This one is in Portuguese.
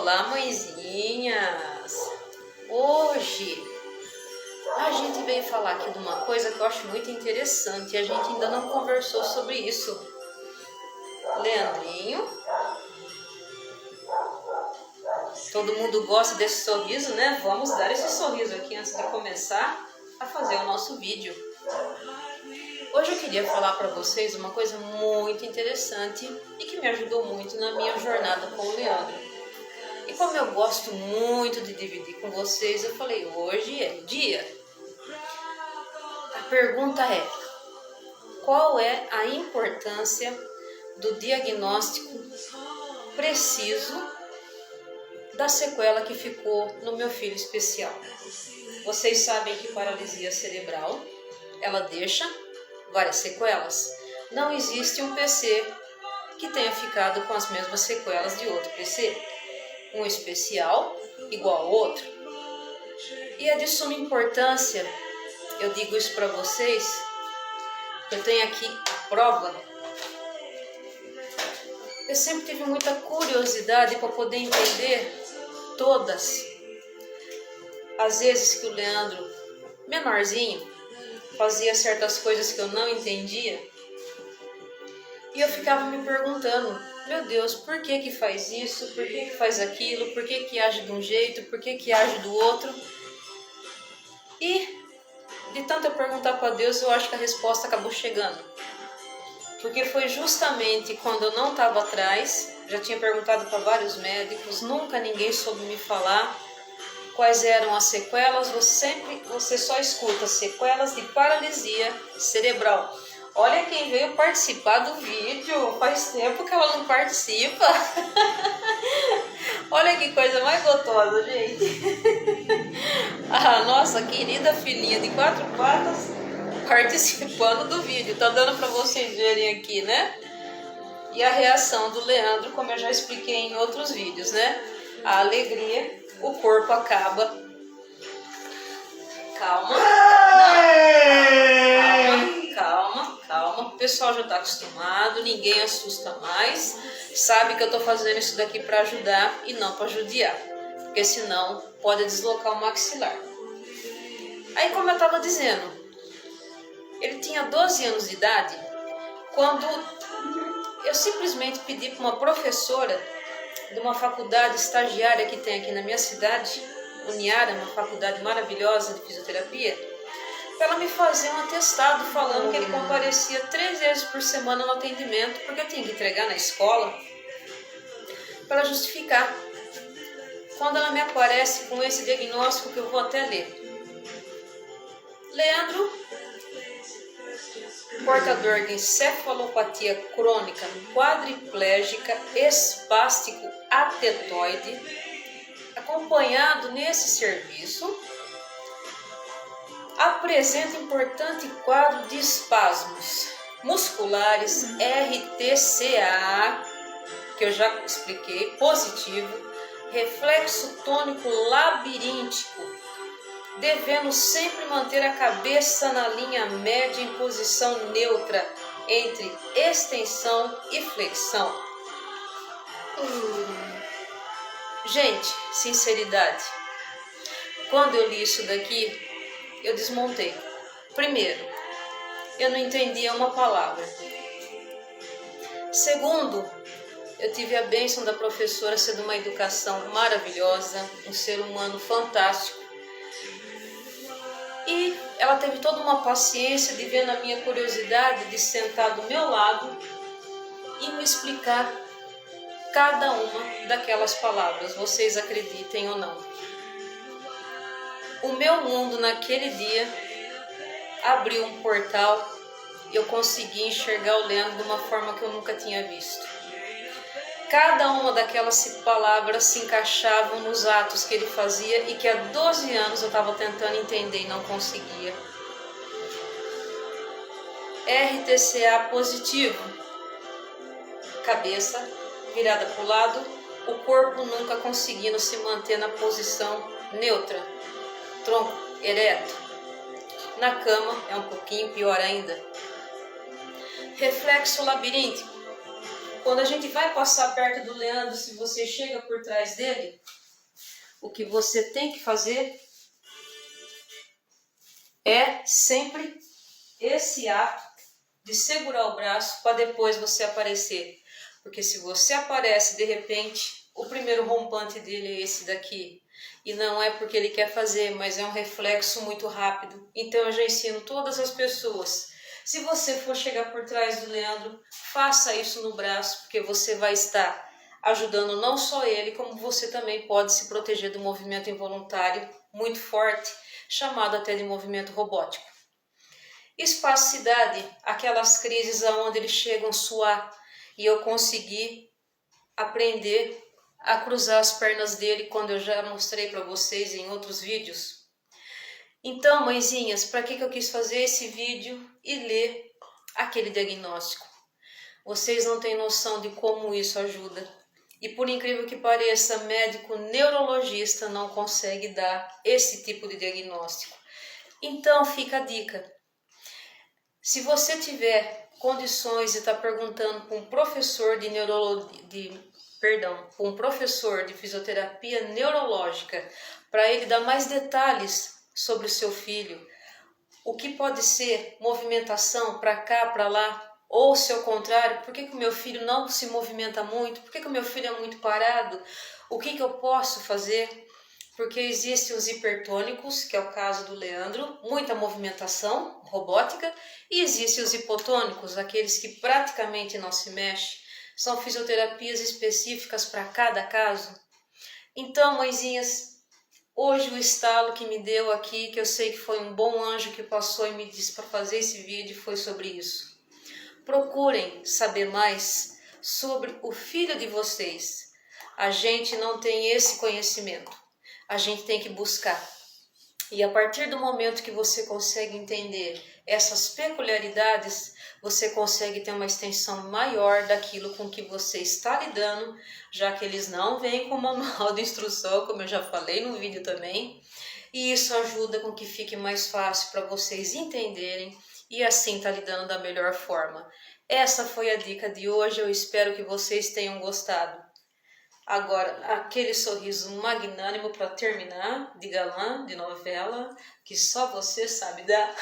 Olá, mãezinhas! Hoje a gente veio falar aqui de uma coisa que eu acho muito interessante e a gente ainda não conversou sobre isso. Leandrinho, todo mundo gosta desse sorriso, né? Vamos dar esse sorriso aqui antes de começar a fazer o nosso vídeo. Hoje eu queria falar para vocês uma coisa muito interessante e que me ajudou muito na minha jornada com o Leandro. E como eu gosto muito de dividir com vocês, eu falei, hoje é o dia. A pergunta é, qual é a importância do diagnóstico preciso da sequela que ficou no meu filho especial? Vocês sabem que paralisia cerebral, ela deixa várias sequelas. Não existe um PC que tenha ficado com as mesmas sequelas de outro PC. Um especial igual ao outro. E é de suma importância, eu digo isso para vocês, eu tenho aqui a prova. Eu sempre tive muita curiosidade para poder entender todas as vezes que o Leandro, menorzinho, fazia certas coisas que eu não entendia. E eu ficava me perguntando, meu Deus, por que que faz isso? Por que que faz aquilo? Por que que age de um jeito? Por que que age do outro? E de tanto eu perguntar para Deus, eu acho que a resposta acabou chegando. Porque foi justamente quando eu não estava atrás, já tinha perguntado para vários médicos, nunca ninguém soube me falar quais eram as sequelas. Você só escuta sequelas de paralisia cerebral. Olha quem veio participar do vídeo, faz tempo que ela não participa. Olha que coisa mais gostosa, gente. A nossa querida filhinha de 4 patas participando do vídeo. Tá dando para vocês verem aqui, né? E a reação do Leandro, como eu já expliquei em outros vídeos, né? A alegria, o corpo acaba. Calma. Calma, o pessoal já está acostumado, ninguém assusta mais, sabe que eu estou fazendo isso daqui para ajudar e não para judiar, porque senão pode deslocar o maxilar. Aí, como eu estava dizendo, ele tinha 12 anos de idade quando eu simplesmente pedi para uma professora de uma faculdade estagiária que tem aqui na minha cidade, Uniara, uma faculdade maravilhosa de fisioterapia, para ela me fazer um atestado falando que ele comparecia 3 vezes por semana no atendimento, porque eu tinha que entregar na escola, para justificar. Quando ela me aparece com esse diagnóstico, que eu vou até ler: Leandro, portador de encefalopatia crônica quadriplégica espástico atetoide, acompanhado nesse serviço, apresenta importante quadro de espasmos musculares RTCA, que eu já expliquei, positivo, reflexo tônico labiríntico, devendo sempre manter a cabeça na linha média em posição neutra entre extensão e flexão. Gente, sinceridade, quando eu li isso daqui, eu desmontei. Primeiro, eu não entendia uma palavra. Segundo, eu tive a bênção da professora ser de uma educação maravilhosa, um ser humano fantástico. E ela teve toda uma paciência de ver na minha curiosidade, de sentar do meu lado e me explicar cada uma daquelas palavras, vocês acreditem ou não. O meu mundo naquele dia abriu um portal e eu consegui enxergar o Leandro de uma forma que eu nunca tinha visto. Cada uma daquelas palavras se encaixavam nos atos que ele fazia e que há 12 anos eu estava tentando entender e não conseguia. RTCA positivo, cabeça virada para o lado, o corpo nunca conseguindo se manter na posição neutra. Tronco ereto. Na cama é um pouquinho pior ainda. Reflexo labiríntico. quando a gente vai passar perto do Leandro, se você chega por trás dele, o que você tem que fazer é sempre esse ato de segurar o braço para depois você aparecer. Porque se você aparece de repente, o primeiro rompante dele é esse daqui. E não é porque ele quer fazer, mas é um reflexo muito rápido. Então eu já ensino todas as pessoas. Se você for chegar por trás do Leandro, faça isso no braço, porque você vai estar ajudando não só ele, como você também pode se proteger do movimento involuntário muito forte, chamado até de movimento robótico. Espasticidade, aquelas crises onde eles chegam a suar e eu consegui aprender a cruzar as pernas dele, quando eu já mostrei para vocês em outros vídeos. Então, mãezinhas, para que eu quis fazer esse vídeo e ler aquele diagnóstico? Vocês não têm noção de como isso ajuda. E por incrível que pareça, médico neurologista não consegue dar esse tipo de diagnóstico. Então fica a dica. Se você tiver condições de estar perguntando para um professor um professor de fisioterapia neurológica, para ele dar mais detalhes sobre o seu filho, o que pode ser movimentação para cá, para lá, ou se ao contrário, por que o meu filho não se movimenta muito, por que o meu filho é muito parado, o que eu posso fazer? Porque existem os hipertônicos, que é o caso do Leandro, muita movimentação robótica, e existem os hipotônicos, aqueles que praticamente não se mexem. São fisioterapias específicas para cada caso. Então, mãezinhas, hoje o estalo que me deu aqui, que eu sei que foi um bom anjo que passou e me disse para fazer esse vídeo, foi sobre isso. Procurem saber mais sobre o filho de vocês. A gente não tem esse conhecimento. A gente tem que buscar. E a partir do momento que você consegue entender essas peculiaridades, você consegue ter uma extensão maior daquilo com que você está lidando, já que eles não vêm com manual de instrução, como eu já falei no vídeo também. E isso ajuda com que fique mais fácil para vocês entenderem e assim tá lidando da melhor forma. Essa foi a dica de hoje, eu espero que vocês tenham gostado. Agora, aquele sorriso magnânimo para terminar, de galã, de novela, que só você sabe dar.